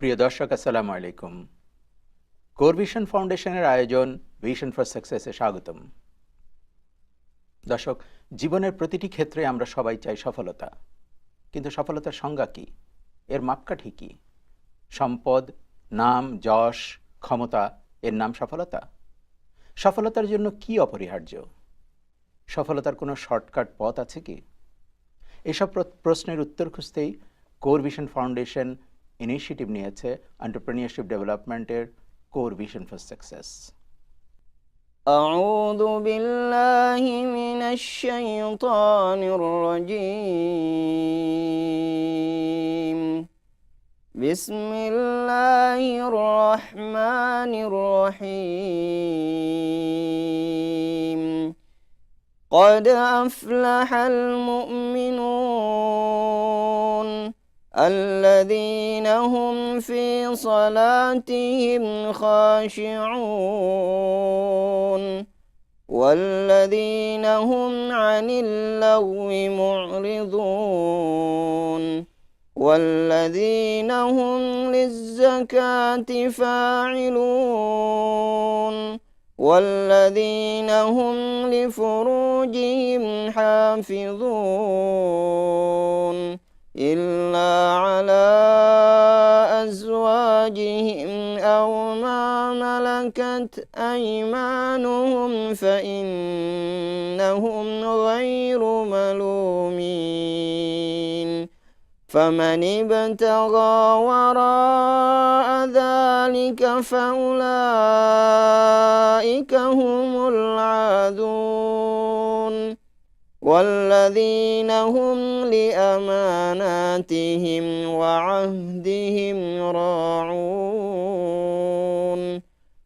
প্রিয় দর্শক, আসসালামু আলাইকুম। কোর ভিশন ফাউন্ডেশনের আয়োজন ভিশন ফর সাকসেসে স্বাগতম। দর্শক, জীবনের প্রতিটি ক্ষেত্রে আমরা সবাই চাই সফলতা, কিন্তু সফলতার সংজ্ঞা কি? এর মাপকাঠি কি? সম্পদ, নাম, যশ, ক্ষমতা এর নাম সফলতা? সফলতার জন্য কি অপরিহার্য? সফলতার কোনো শর্টকাট পথ আছে কি? এসব প্রশ্নের উত্তর খুঁজতেই কোর ভিশন ফাউন্ডেশন ইনিশিয়েটিভ নিয়েছে এন্টারপ্রেনিউরশিপ ডেভেলপমেন্টের core vision for success. أعوذ بالله من الشيطان الرجيم بسم الله الرحمن الرحيم قد أفلح المؤمنون الذين هم في صلاتهم خاشعون والذين هم عن اللغو معرضون والذين هم للزكاة فاعلون والذين هم لفروجهم حافظون إلا على أزواجهم أو ما ملكت أيمانهم فإنهم غير ملومين فمن ابتغى وراء ذلك فأولئك هم العادون والذين هم لأماناتهم وعهدهم راعون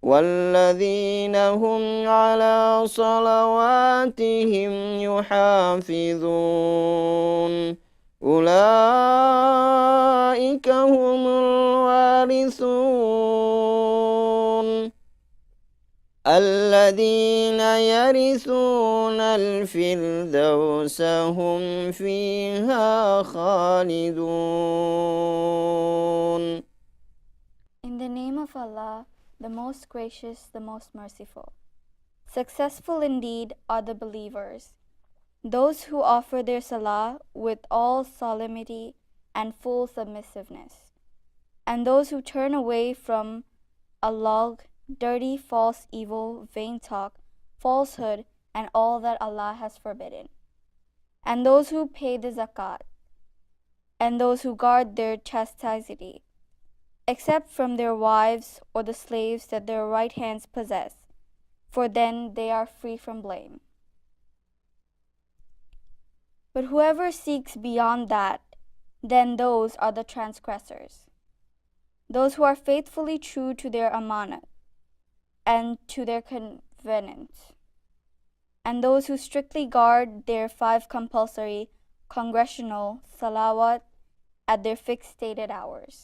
والذين هم على صلواتهم يحافظون أولئك هم الوارثون الذين يرثون الفردوس هم فيها خالدون. In the name of Allah, the most gracious, the most merciful. Successful indeed are the believers, those who offer their salah with all solemnity and full submissiveness, and those who turn away from Allah, dirty, false, evil, vain talk, falsehood, and all that Allah has forbidden, and those who pay the zakat, and those who guard their chastity, except from their wives or the slaves that their right hands possess, for then they are free from blame. But whoever seeks beyond that, then those are the transgressors, those who are faithfully true to their amanat and to their covenants, and those who strictly guard their 5 compulsory congregational salawat at their fixed stated hours.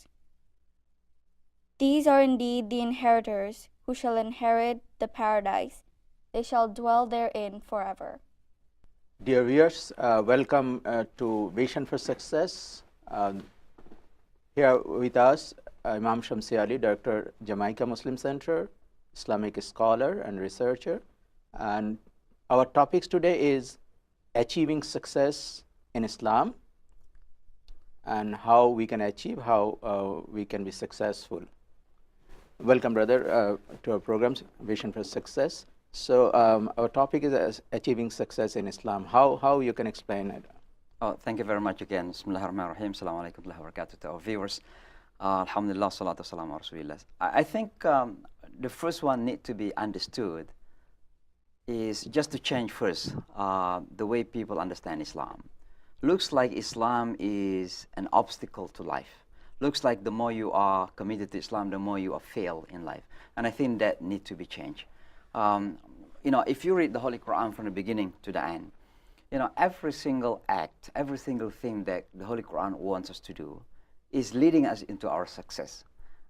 These are indeed the inheritors who shall inherit the paradise. They shall dwell therein forever. Dear viewers, welcome to Vision for Success. Here with us, Imam Shamsi Ali, Director, Jamaica Muslim Center, Islamic scholar and researcher. And our topics today is achieving success in Islam and how we can achieve, how we can be successful. Welcome, brother, to our programs, Vision for Success. So our topic is achieving success in Islam. How you can explain it? Oh, thank you very much again. Bismillah ar-Rahman ar-Rahim. Assalamu alaikum wa rahmatullahi wa barakatuh to our viewers. Alhamdulillah, salatu wassalamu ala rasulillah. I think the first one need to be understood is just to change first the way people understand Islam. Looks like Islam is an obstacle to life. Looks like the more you are committed to Islam, the more you are fail in life. And I think that need to be changed. If you read the Holy Quran from the beginning to the end, every single act, every single thing that the Holy Quran wants us to do is leading us into our success.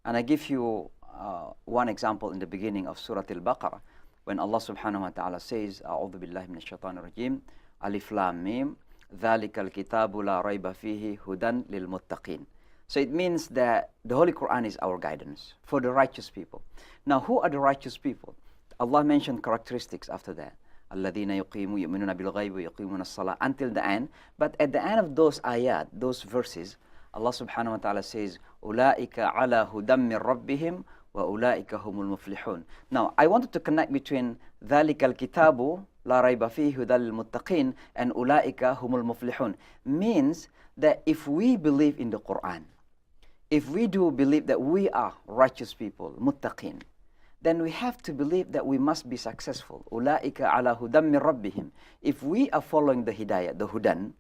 And I give you one example in the beginning of Surah Al-Baqarah, when Allah subhanahu wa ta'ala says, A'udhu billahi minash shaitanir rajim, Alif Lam Mim, ذَلِكَ الْكِتَابُ لَا رَيْبَ فِيهِ هُدًى لِلْمُتَّقِينَ. So it means that the Holy Quran is our guidance for the righteous people. Now, who are the righteous people? Allah mentioned characteristics after that. الَّذِينَ يُؤْمِنُونَ بِالْغَيْبِ وَيُقِيمُونَ الصَّلَاةَ until the end. But at the end of those ayat, those verses, Allah subhanahu wa ta'ala says, أُولَٰئِكَ عَلَى هُدًى مِّن رَبِّهِمْ وَأُولَٰئِكَ هُمُ الْمُفْلِحُونَ. Now, I wanted to connect between ذَلِكَ الْكِتَابُ لَا رَيْبَ فِيهِ هُدًى لِلْمُتَّقِينَ and أُولَٰئِكَ هُمُ الْمُفْلِحُونَ means that if we believe in the Quran, if we do believe that we are righteous people, muttaqin, then we have to believe that we must be successful. أُولَٰئِكَ عَلَى هُدًى مِّن رَبِّهِمْ. If we are following the hidayah, the hudan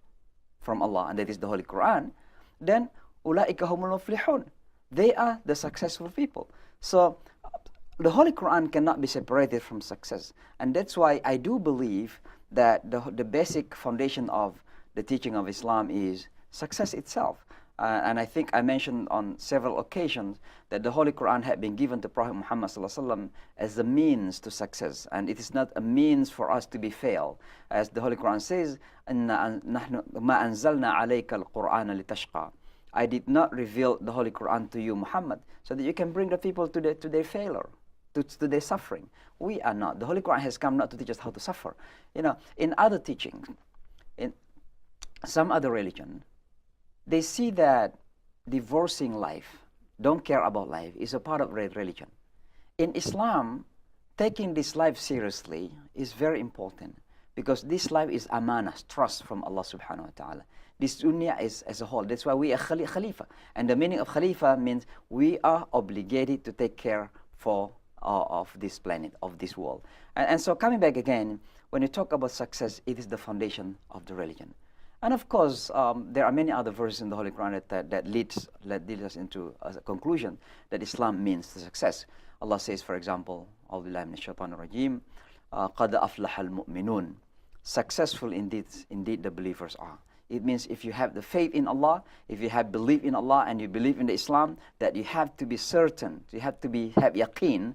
from Allah, and that is the Holy Quran, then أُولَٰئِكَ هُمُ الْمُفْلِحُونَ. They are the successful people. So the Holy Quran cannot be separated from success. And that's why I do believe that the basic foundation of the teaching of Islam is success itself. And I think I mentioned on several occasions that the Holy Quran had been given to Prophet Muhammad ﷺ as a means to success. And it is not a means for us to be failed. As the Holy Quran says, مَا أَنزَلْنَا عَلَيْكَ الْقُرْآنَ لِتَشْقَى. I did not reveal the Holy Quran to you, Muhammad, so that you can bring the people to their failure, to their suffering. We are not. The Holy Quran has come not to teach us how to suffer. You know, in other teachings, in some other religion, they see that divorcing life, don't care about life, is a part of religion. In Islam, taking this life seriously is very important because this life is amanah, trust from Allah subhanahu wa ta'ala. This dunya is as a whole. That's why we are khalifa. And the meaning of khalifa means we are obligated to take care of this planet, of this world. And so coming back again, when you talk about success, it is the foundation of the religion. And of course, there are many other verses in the Holy Quran that leads us into a conclusion that Islam means the success. Allah says, for example, أعوذ بالله من الشيطان الرجيم قد أفلح المؤمنون. Successful indeed the believers are. It means if you have the faith in Allah, if you have belief in Allah and you believe in the Islam, that you have to be certain, you have to have yaqeen,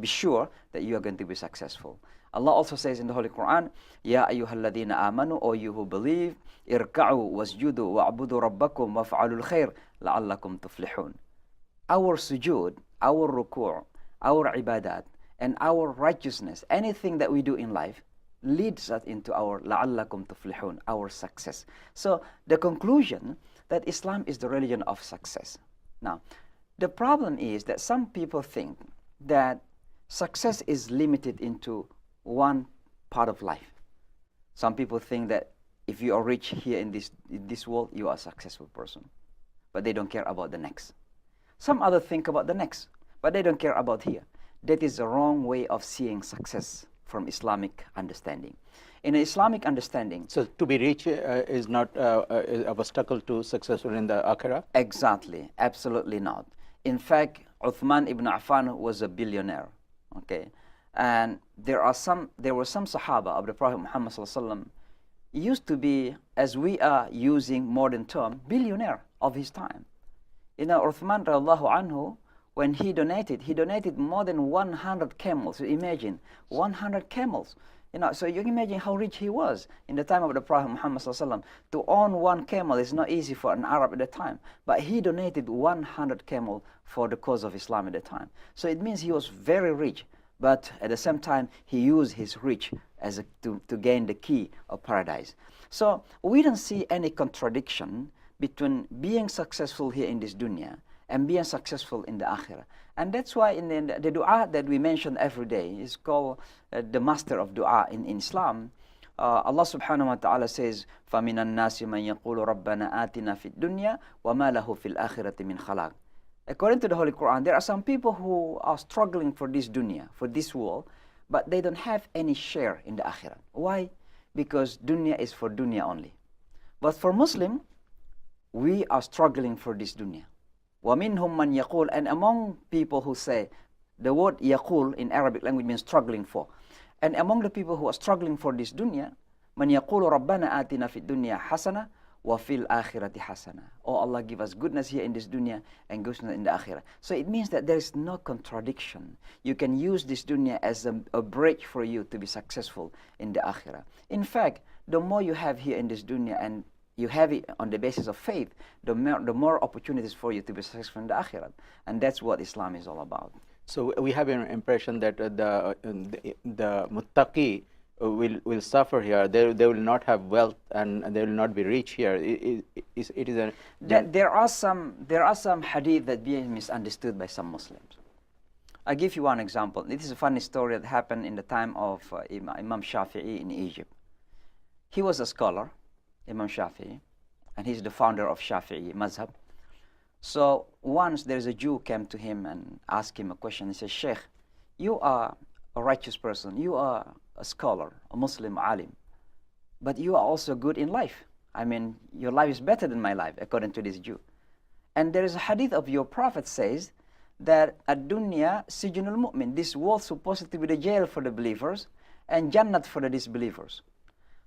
be sure that you are going to be successful. Allah also says in the Holy Quran, Ya ayyuhalladhina amanu, O you who believe, irka'u wasjudu wa'budu rabbakum waf'alul khair la'allakum tuflihun. Our sujood, our ruku', our ibadat, and our righteousness, anything that we do in life, leads us into our la'allakum tuflihun, our success. So the conclusion that Islam is the religion of success. Now, the problem is that some people think that success is limited into one part of life. Some people think that if you are rich here in this world, you are a successful person, but they don't care about the next. Some others think about the next, but they don't care about here. That is a wrong way of seeing success from Islamic understanding. In an Islamic understanding, So to be rich is not an obstacle to successful in the Akhirah? exactly, absolutely not. In fact, Uthman ibn Affan was a billionaire. Okay, and there were some Sahaba of the Prophet Muhammad ﷺ used to be, as we are using modern term, billionaire of his time. You know, Uthman radiallahu anhu, when he donated more than 100 camels. So imagine 100 camels. You know, so you can imagine how rich he was in the time of the Prophet Muhammad ﷺ. To own one camel is not easy for an Arab at the time, but he donated 100 camels for the cause of Islam at the time. So it means he was very rich, but at the same time he used his rich to gain the key of paradise. So we don't see any contradiction between being successful here in this dunya and being successful in the akhirah. And that's why in the dua that we mention every day is called the master of dua in Islam. Allah subhanahu wa ta'ala says, فَمِنَ النَّاسِ مَنْ يَقُولُ رَبَّنَا آتِنَا فِي الدُّنْيَا وَمَا لَهُ فِي الْآخِرَةِ مِنْ خَلَاقٍ. According to the Holy Quran, there are some people who are struggling for this dunya, for this world, but they don't have any share in the akhirah. Why? Because dunya is for dunya only. But for Muslim, we are struggling for this dunya. وَمِنْهُمْ مَنْ يَقُولُ. And among people who say, the word yaqul in Arabic language means struggling for. And among the people who are struggling for this dunya, مَنْ يَقُولُ رَبَّنَا آتِنَا فِي الدُّنْيَا حَسَنَةً وَفِي الْآخِرَةِ حَسَنَةً. Oh Allah, give us goodness here in this dunya and goodness in the akhirah. So it means that there is no contradiction. You can use this dunya as a bridge for you to be successful in the akhirah. In fact, the more you have here in this dunya and you have it on the basis of faith, the more opportunities for you to be successful in the akhirat. And that's what Islam is all about. So we have an impression that the muttaqi will suffer here. They will not have wealth and they will not be rich here. It is a There are some hadith that being misunderstood by some Muslims. I'll give you one example. This is a funny story that happened in the time of Imam Shafi'i in Egypt. He was a scholar, Imam Shafi'i, and he's the founder of Shafi'i Mazhab. So once there's a Jew came to him and asked him a question. He said, Sheikh, you are a righteous person. You are a scholar, a Muslim alim, but you are also good in life. I mean, your life is better than my life, according to this Jew. And there is a hadith of your prophet says that ad-dunya sijnul mu'min, this world supposed to be the jail for the believers and jannat for the disbelievers.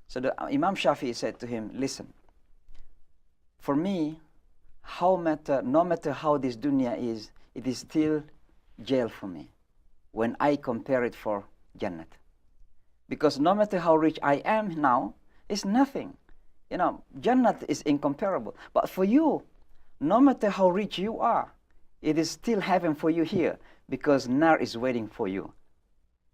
So the Imam Shafi'i said to him, listen, for me, no matter how this dunya is, it is still jail for me when I compare it for jannat. Because no matter how rich I am now, it's nothing. You know, jannat is incomparable. But for you, no matter how rich you are, it is still heaven for you here, because nar is waiting for you.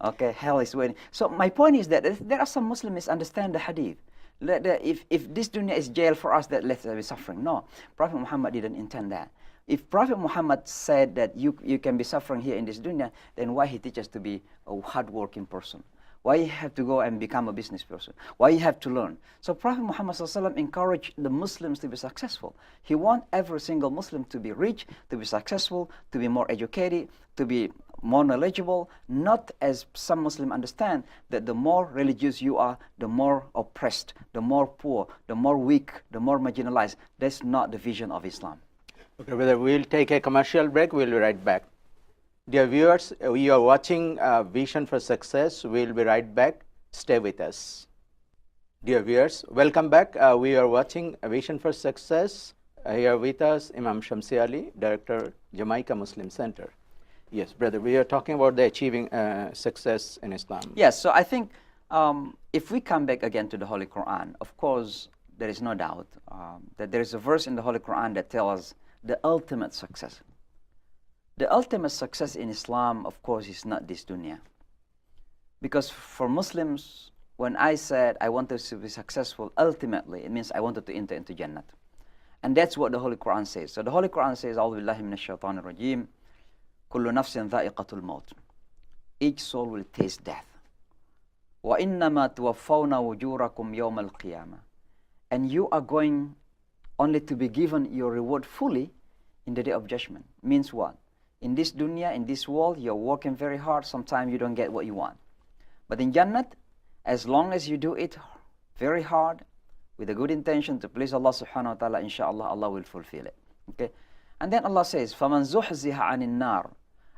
Okay, hell is waiting. So my point is that there are some Muslims misunderstand the hadith. If this dunya is jail for us, that let's be suffering. No, Prophet Muhammad didn't intend that. If Prophet Muhammad said that you can be suffering here in this dunya, then why he teaches us to be a hard-working person? Why you have to go and become a business person? Why you have to learn? So Prophet Muhammad ﷺ encouraged the Muslims to be successful. He wants every single Muslim to be rich, to be successful, to be more educated, to be more knowledgeable, not as some Muslims understand that the more religious you are, the more oppressed, the more poor, the more weak, the more marginalized. That's not the vision of Islam. Okay, brother, we'll take a commercial break. We'll be right back. Dear viewers, we are watching Vision for Success. We'll be right back. Stay with us. Dear viewers, welcome back. We are watching Vision for Success. Here with us, Imam Shamsi Ali, Director, Jamaica Muslim Center. Yes, brother, we are talking about the achieving success in Islam. Yes, so I think if we come back again to the Holy Quran, of course, there is no doubt that there is a verse in the Holy Quran that tells us the ultimate success. The ultimate success in Islam, of course, is not this dunya. Because for Muslims, when I said I wanted to be successful, ultimately, it means I wanted to enter into Jannat. And that's what the Holy Quran says. So the Holy Quran says, A'udhu billahi minash shaitanir rajim, kullu nafsin dha'iqatul maut. Each soul will taste death. Wa innama tuwaffawna wujurakum yawm al-qiyamah. And you are going only to be given your reward fully in the day of judgment. Means what? In this dunya, in this world, you're working very hard. Sometimes you don't get what you want. But in Jannat, as long as you do it very hard, with a good intention to please Allah subhanahu wa ta'ala, inshallah, Allah will fulfill it. Okay? And then Allah says, فَمَنْ زُحْزِهَ عَنِ النَّارِ.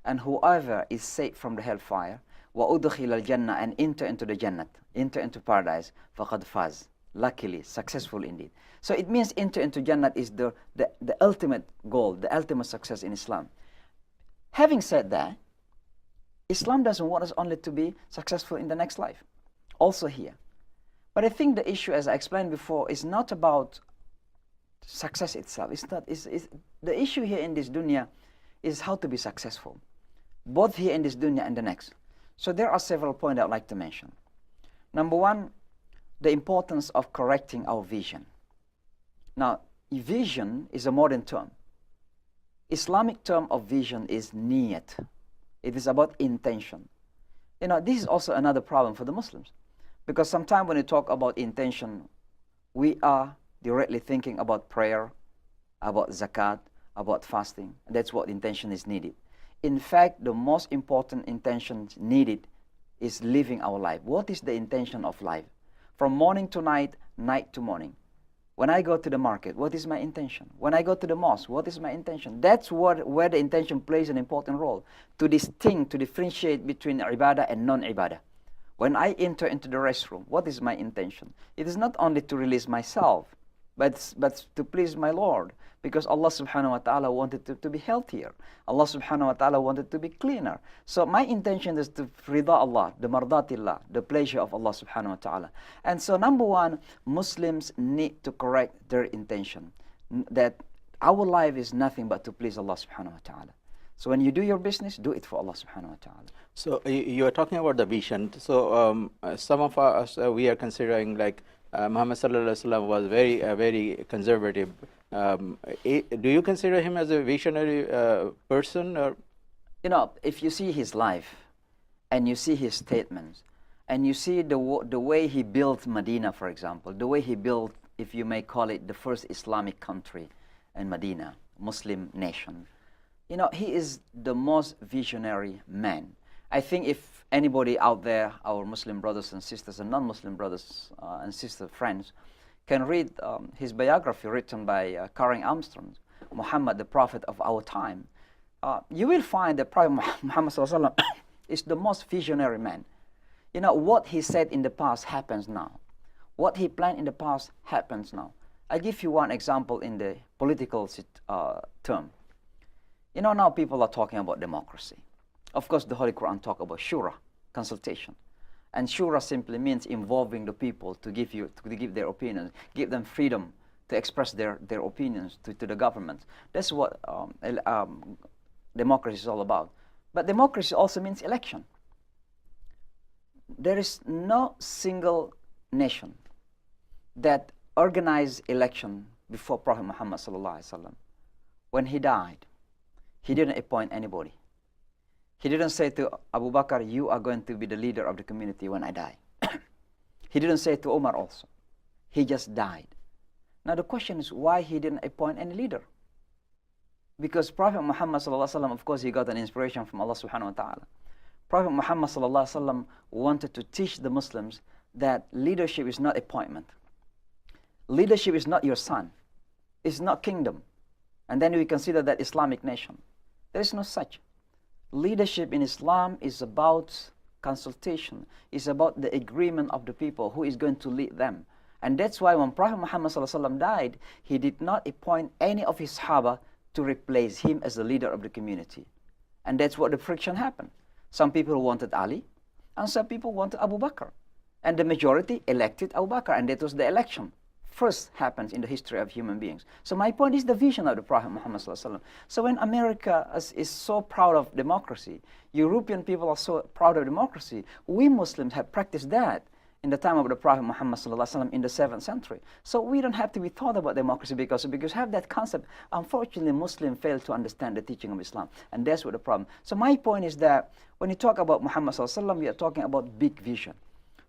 And whoever is saved from the hellfire, وَأُدْخِلَ الْجَنَّةِ, and enter into the Jannat, enter into paradise, فَقَدْ فَازْ. Luckily, successful indeed. So it means enter into Jannat is the ultimate goal, the ultimate success in Islam. Having said that, Islam doesn't want us only to be successful in the next life, also here. But I think the issue, as I explained before, is not about success itself. The issue here in this dunya is how to be successful, both here in this dunya and the next. So there are several points I'd like to mention. Number one, the importance of correcting our vision. Now, vision is a modern term. Islamic term of vision is niyat. It is about intention. You know, this is also another problem for the Muslims. Because sometimes when we talk about intention, we are directly thinking about prayer, about zakat, about fasting. That's what intention is needed. In fact, the most important intention needed is living our life. What is the intention of life? From morning to night, night to morning. When I go to the market, what is my intention? When I go to the mosque, what is my intention? That's where the intention plays an important role, to distinct, to differentiate between ibadah and non-ibadah. When I enter into the restroom, what is my intention? It is not only to release myself, but to please my Lord, because Allah subhanahu wa ta'ala wanted to be healthier. Allah subhanahu wa ta'ala wanted to be cleaner. So my intention is to rida Allah, the mardatillah, the pleasure of Allah subhanahu wa ta'ala. And so number one, Muslims need to correct their intention, that our life is nothing but to please Allah subhanahu wa ta'ala. So when you do your business, do it for Allah subhanahu wa ta'ala. So you are talking about the vision. So some of us, we are considering like Muhammad sallallahu alaihi wasallam was very conservative. Do you consider him as a visionary person? Or? You know, if you see his life and you see his statements and you see the way he built Medina, for example, the way he built, if you may call it, the first Islamic country in Medina, Muslim nation, you know, he is the most visionary man. I think if anybody out there, our Muslim brothers and sisters and non-Muslim brothers and sister friends, can read his biography written by Karen Armstrong, Muhammad, the prophet of our time, you will find that Prophet Muhammad sallallahu alaihi wasallam is the most visionary man. You know, what he said in the past happens now. What he planned in the past happens now. I give you one example in the political term. You know, now people are talking about democracy. Of course, the Holy Quran talks about shura, consultation. And shura simply means involving the people to give their opinions, give them freedom to express their opinions to the government. That's what democracy is all about. But democracy also means election. There is no single nation that organized election before Prophet Muhammad sallallahu alaihi wasallam. When he died, he didn't appoint anybody. He didn't say to Abu Bakr, you are going to be the leader of the community when I die. He didn't say to Umar also. He just died. Now the question is why he didn't appoint any leader. Because Prophet Muhammad sallallahu alaihi wasallam, of course, he got an inspiration from Allah subhanahu wa ta'ala. Prophet Muhammad sallallahu alaihi wasallam wanted to teach the Muslims that leadership is not appointment. Leadership is not your son. It's not kingdom. And then we consider that Islamic nation. There is no such. Leadership in Islam is about consultation. It's about the agreement of the people who is going to lead them. And that's why when Prophet Muhammad sallallahu alaihi wasallam died, he did not appoint any of his Sahaba to replace him as the leader of the community. And that's what the friction happened. Some people wanted Ali, and some people wanted Abu Bakr. And the majority elected Abu Bakr, and that was the election. First happens in the history of human beings. So my point is the vision of the Prophet Muhammad sallallahu alaihi wasallam. So when America is so proud of democracy, European people are so proud of democracy, we Muslims have practiced that in the time of the Prophet Muhammad sallallahu alaihi wasallam in the 7th century. So we don't have to be taught about democracy because have that concept. Unfortunately, Muslims fail to understand the teaching of Islam, and that's what the problem. So my point is that when you talk about Muhammad sallallahu alaihi wasallam, we are talking about big vision.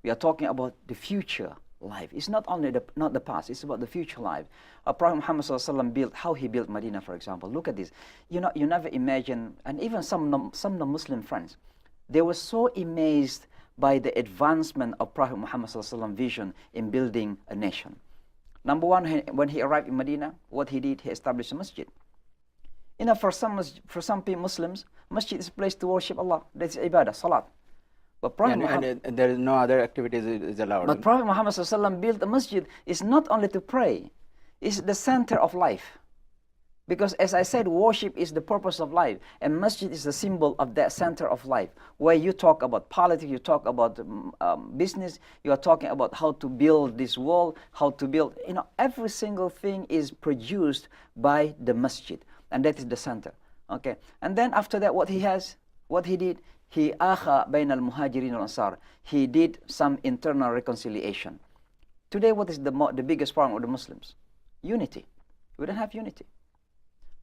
We are talking about the future life. It's not only not the past, it's about the future life. Prophet Muhammad sallallahu alaihi wasallam built, how he built Medina, for example. Look at this. You know, you never imagine, and even some non-Muslim friends, they were so amazed by the advancement of Prophet Muhammad sallallahu alaihi wasallam vision in building a nation. Number one, when he arrived in Medina, what he did, he established a masjid. You know, for some Muslims, masjid is a place to worship Allah. That's ibadah, salat. But and there is no other activities is allowed. But Prophet Muhammad sallallahu alaihi wasallam built a masjid is not only to pray, it's the center of life. Because as I said, worship is the purpose of life, and masjid is the symbol of that center of life, where you talk about politics, you talk about business, you are talking about how to build this world, how to build, you know, every single thing is produced by the masjid, and that is the center. Okay, and then after that, what he did, he akha bain al-muhajirin al-ansar. He did some internal reconciliation. Today, what is the biggest problem of the Muslims? Unity. We don't have unity.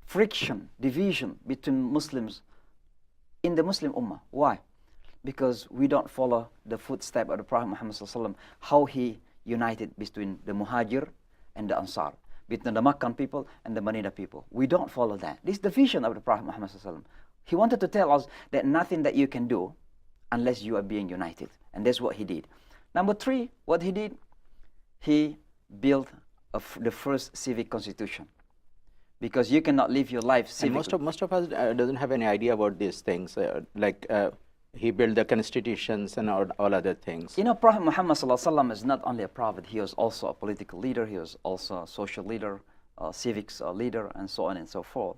Friction, division between Muslims in the Muslim Ummah. Why? Because we don't follow the footstep of the Prophet Muhammad sallallahu alaihi wasallam, how he united between the Muhajir and the Ansar, between the Meccan people and the Medina people. We don't follow that. This is the vision of the Prophet Muhammad sallallahu alaihi wasallam. He wanted to tell us that nothing that you can do unless you are being united. And that's what he did. Number three, what he did, he built the first civic constitution. Because you cannot live your life civically. And most of us doesn't have any idea about these things. he built the constitutions and all other things. You know, Prophet Muhammad ﷺ is not only a prophet, he was also a political leader, he was also a social leader, a civics leader, and so on and so forth.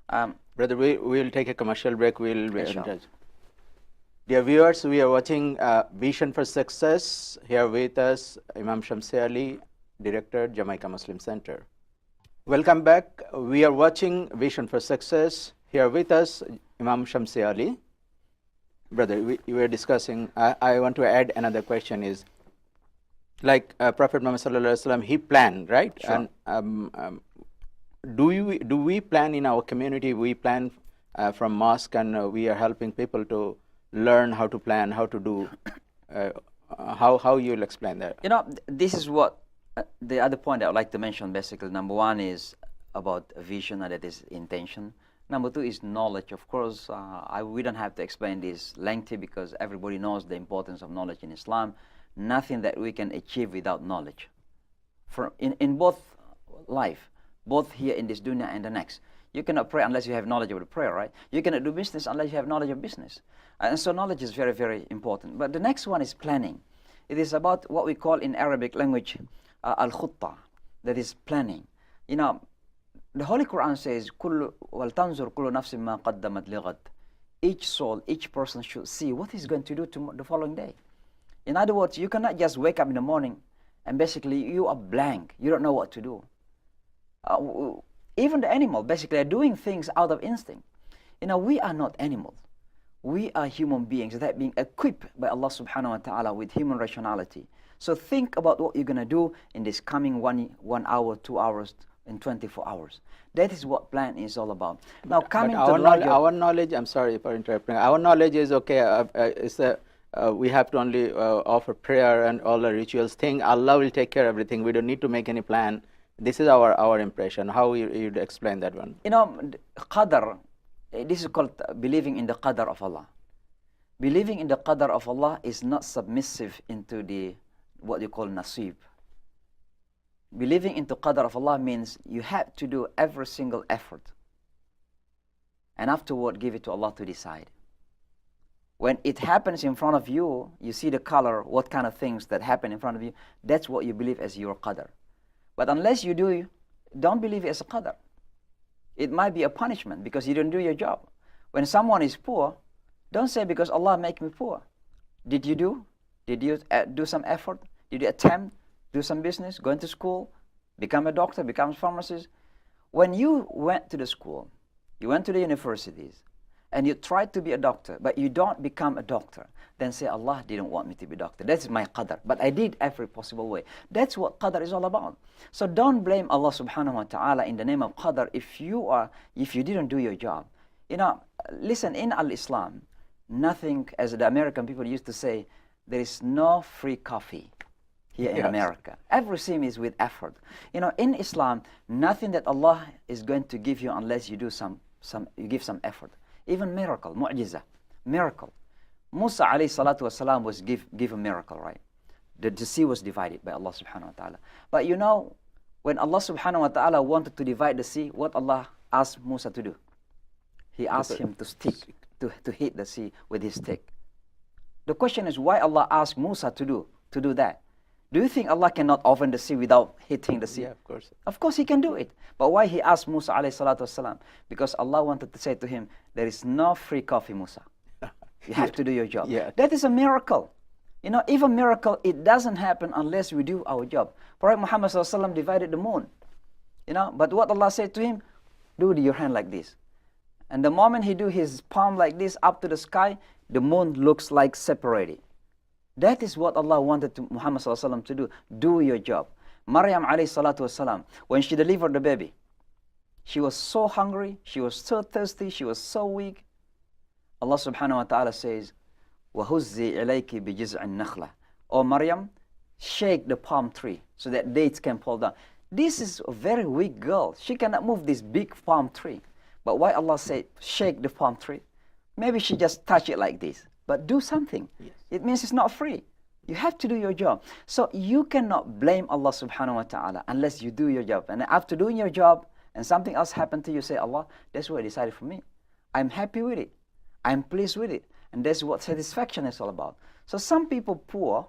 Brother, we will take a commercial break. Inshallah. Dear viewers, we are watching Vision for Success. Here with us, Imam Shamsi Ali, Director, Jamaica Muslim Center. Welcome back. We are watching Vision for Success. Here with us, Imam Shamsi Ali. Brother, we were discussing, I want to add another question is, like Prophet Muhammad Sallallahu Alaihi Wasallam, he planned, right? Sure. And do we plan in our community? We plan from mosque, and we are helping people to learn how to plan, how to do. How you'll explain that? You know, this is what the other point I would like to mention. Basically, number one is about vision, and that is intention. Number two is knowledge. Of course, we don't have to explain this lengthy because everybody knows the importance of knowledge in Islam. Nothing that we can achieve without knowledge. In both life, both here in this dunya and the next. You cannot pray unless you have knowledge of the prayer, right? You cannot do business unless you have knowledge of business. And so knowledge is very, very important. But the next one is planning. It is about what we call in Arabic language al-khutta, that is planning. You know, the Holy Quran says, وَلْتَنْظُرْ كُلُّ نَفْسٍ مَا قَدَّمَتْ لِغَدٍ. Each soul, each person should see what he's going to do the following day. In other words, you cannot just wake up in the morning and basically you are blank. You don't know what to do. Even the animal basically are doing things out of instinct. You know, we are not animals. We are human beings that are being equipped by Allah subhanahu wa ta'ala with human rationality. So think about what you're going to do in this coming 1 hour, 2 hours, and 24 hours. That is what plan is all about. Now coming to our knowledge, I'm sorry for interrupting. Our knowledge is okay. We have to only offer prayer and all the rituals thing. Allah will take care of everything. We don't need to make any plan. This is our impression. How you'd explain that one? You know, qadar, this is called believing in the qadar of Allah. Believing in the qadar of Allah is not submissive into what you call nasib. Believing into qadar of Allah means you have to do every single effort. And afterward, give it to Allah to decide. When it happens in front of you, you see the color, what kind of things that happen in front of you, that's what you believe as your qadar. But unless you do, don't believe it as a qadar. It might be a punishment because you didn't do your job. When someone is poor, don't say because Allah make me poor. Did you do? Did you do some effort? Did you attempt, do some business, go into school, become a doctor, become a pharmacist? When you went to the school, you went to the universities, and you tried to be a doctor, but you don't become a doctor, then say, Allah didn't want me to be a doctor. That's my qadar. But I did every possible way. That's what qadar is all about. So don't blame Allah subhanahu wa ta'ala in the name of qadar if you didn't do your job. You know, listen, in Al-Islam, nothing, as the American people used to say, there is no free coffee here in America. Everything is with effort. You know, in Islam, nothing that Allah is going to give you unless you do you give some effort. Even miracle, mu'jiza, miracle. Musa alayhi salatu wasalam was give a miracle, right? The sea was divided by Allah subhanahu wa ta'ala. But you know, when Allah subhanahu wa ta'ala wanted to divide the sea, what Allah asked Musa to do? He asked him to hit the sea with his stick. The question is why Allah asked Musa to do that? Do you think Allah cannot open the sea without hitting the sea? Yeah, of course. Of course He can do it. But why He asked Musa alayhi salatu wasalam? Because Allah wanted to say to him, there is no free coffee, Musa. You have to do your job. Yeah. That is a miracle. You know, even miracle, it doesn't happen unless we do our job. Prophet Muhammad sallallahu alaihi wasallam divided the moon. You know, but what Allah said to him, do your hand like this. And the moment he do his palm like this up to the sky, the moon looks like separated. That is what Allah wanted to Muhammad sallallahu alaihi wasallam to do. Do your job. Maryam alayhi salatu wasalam, when she delivered the baby, she was so hungry, she was so thirsty, she was so weak. Allah subhanahu wa ta'ala says, وَهُزِّي إِلَيْكِ بِجِزْعِ النَّخْلَةِ O Maryam, shake the palm tree so that dates can fall down. This is a very weak girl. She cannot move this big palm tree. But why Allah said, shake the palm tree? Maybe she just touch it like this. But do something. Yes. It means it's not free. You have to do your job. So you cannot blame Allah subhanahu wa ta'ala unless you do your job. And after doing your job and something else happened to you, say, Allah, that's what I decided for me. I'm happy with it. I'm pleased with it. And that's what satisfaction is all about. So some people poor,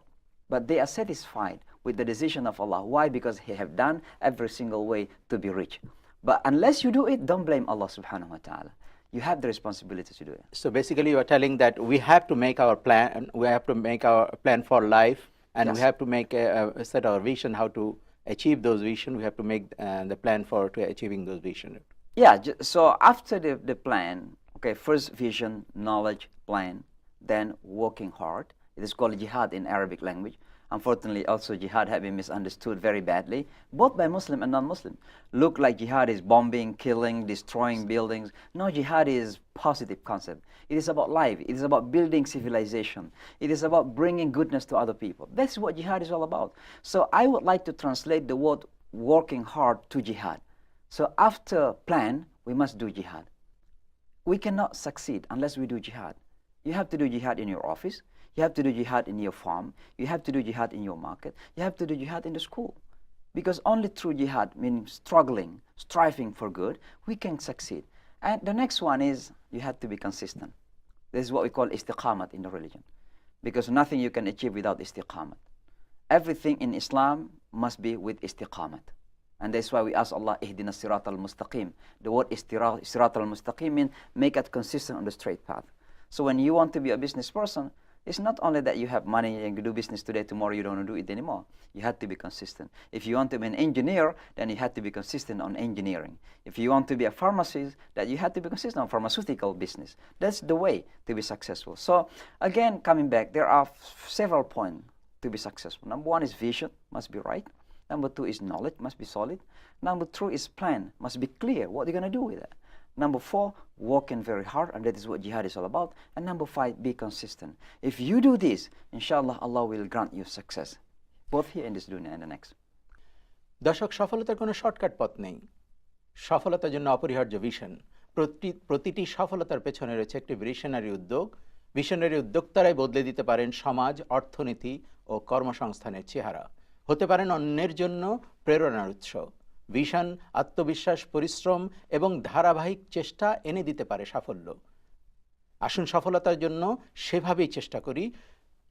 but they are satisfied with the decision of Allah. Why? Because He have done every single way to be rich. But unless you do it, don't blame Allah subhanahu wa ta'ala. You have the responsibility to do it. So basically you are telling that we have to make our plan, we have to make our plan for life, and we Yes. have to make a set our vision how to achieve those vision. We have to make the plan for to achieving those vision. Yeah, so after the plan, okay, first vision, knowledge, plan, then working hard. It is called jihad in Arabic language. Unfortunately, also jihad has been misunderstood very badly, both by Muslim and non-Muslim. Look like jihad is bombing, killing, destroying buildings. No, jihad is positive concept. It is about life. It is about building civilization. It is about bringing goodness to other people. That's what jihad is all about. So I would like to translate the word working hard to jihad. So after plan, we must do jihad. We cannot succeed unless we do jihad. You have to do jihad in your office. You have to do jihad in your farm. You have to do jihad in your market. You have to do jihad in the school. Because only through jihad, meaning struggling, striving for good, we can succeed. And the next one is you have to be consistent. This is what we call istiqamat in the religion. Because nothing you can achieve without istiqamat. Everything in Islam must be with istiqamat. And that's why we ask Allah, ihdina sirat al-mustaqim. The word sirat al-mustaqim means make it consistent on the straight path. So when you want to be a business person, it's not only that you have money and you do business today, tomorrow you don't want to do it anymore. You have to be consistent. If you want to be an engineer, then you have to be consistent on engineering. If you want to be a pharmacist, then you have to be consistent on pharmaceutical business. That's the way to be successful. So again, coming back, there are several points to be successful. Number one is vision, must be right. Number two is knowledge, must be solid. Number three is plan, must be clear what you're going to do with it. Number four, working very hard, and that is what jihad is all about. And number five, be consistent. If you do this, inshallah, Allah will grant you success, both here in this dunya and the next. দর্শক, সফলতার কোনো shortcut পথ নেই। সফলতার জন্য অপরিহার্য vision. প্রতিটি সফলতার পেছনে রয়েছে একটি ভিশনারি উদ্যোগ। ভিশনারি উদ্যোক্তারাই বদলে দিতে পারেন সমাজ, অর্থনীতি ও কর্মসংস্থানের চেহারা। হতে পারেন অন্যের জন্য প্রেরণার উৎস। ভিশন, আত্মবিশ্বাস, পরিশ্রম এবং ধারাবাহিক চেষ্টা এনে দিতে পারে সাফল্য। আসুন সফলতার জন্য সেভাবেই চেষ্টা করি।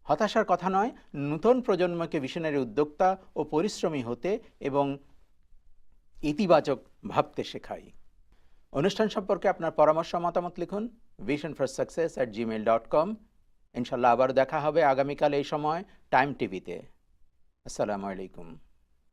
হতাশার কথা নয়, নূতন প্রজন্মকে ভিশনারি উদ্যোক্তা ও পরিশ্রমী হতে এবং ইতিবাচক ভাবতে শেখাই। অনুষ্ঠান সম্পর্কে আপনার পরামর্শ মতামত লিখুন visionforsuccess@gmail.com। ইনশাল্লাহ আবার দেখা হবে আগামীকাল এই সময় টাইম টিভিতে। আসসালামু আলাইকুম।